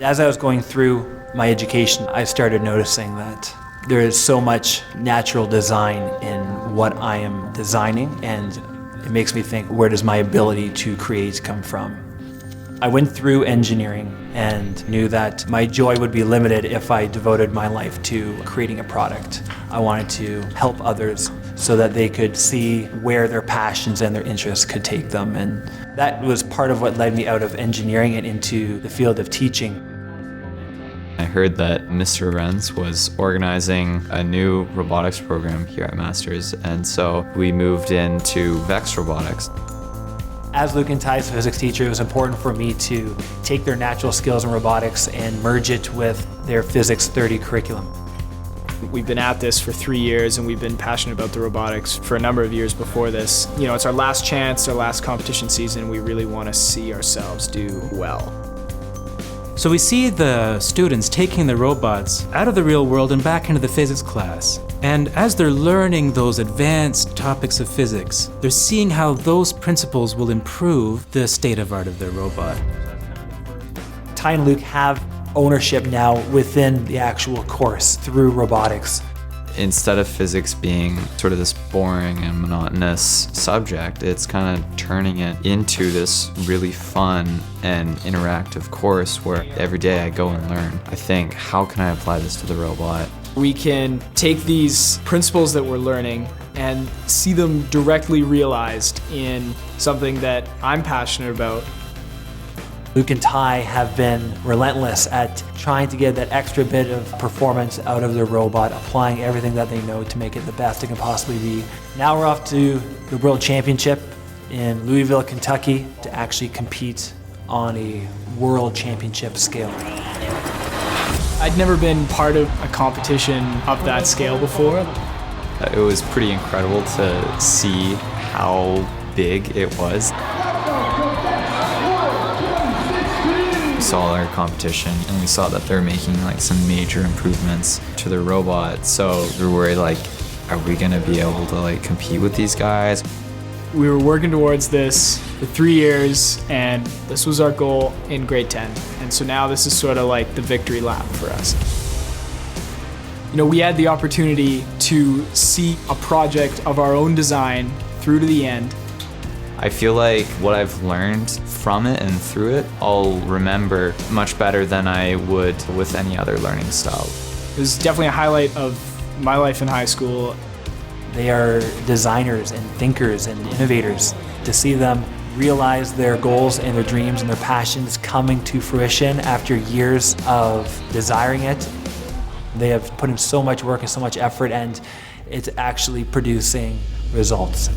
As I was going through my education, I started noticing that there is so much natural design in what I am designing, and it makes me think, where does my ability to create come from? I went through engineering and knew that my joy would be limited if I devoted my life to creating a product. I wanted to help others so that they could see where their passions and their interests could take them. And that was part of what led me out of engineering and into the field of teaching. I heard that Mr. Renz was organizing a new robotics program here at Masters, and so we moved into Vex Robotics. As Luke and Ty's physics teacher, it was important for me to take their natural skills in robotics and merge it with their Physics 30 curriculum. We've been at this for 3 years, and we've been passionate about the robotics for a number of years before this. You know, it's our last chance, our last competition season. We really want to see ourselves do well. So we see the students taking the robots out of the real world and back into the physics class. And as they're learning those advanced topics of physics, they're seeing how those principles will improve the state of art of their robot. Ty and Luke have ownership now within the actual course through robotics. Instead of physics being sort of this boring and monotonous subject, it's kind of turning it into this really fun and interactive course where every day I go and learn. I think, how can I apply this to the robot? We can take these principles that we're learning and see them directly realized in something that I'm passionate about. Luke and Ty have been relentless at trying to get that extra bit of performance out of their robot, applying everything that they know to make it the best it can possibly be. Now we're off to the World Championship in Louisville, Kentucky to actually compete on a World Championship scale. I'd never been part of a competition of that scale before. It was pretty incredible to see how big it was. We saw our competition and we saw that they're making like some major improvements to their robot. So we were worried, like, are we gonna be able to like compete with these guys? We were working towards this for 3 years, and this was our goal in grade 10. And so now this is sort of like the victory lap for us. You know, we had the opportunity to see a project of our own design through to the end. I feel like what I've learned from it and through it, I'll remember much better than I would with any other learning style. It was definitely a highlight of my life in high school. They are designers and thinkers and innovators. To see them realize their goals and their dreams and their passions coming to fruition after years of desiring it, they have put in so much work and so much effort, and it's actually producing results.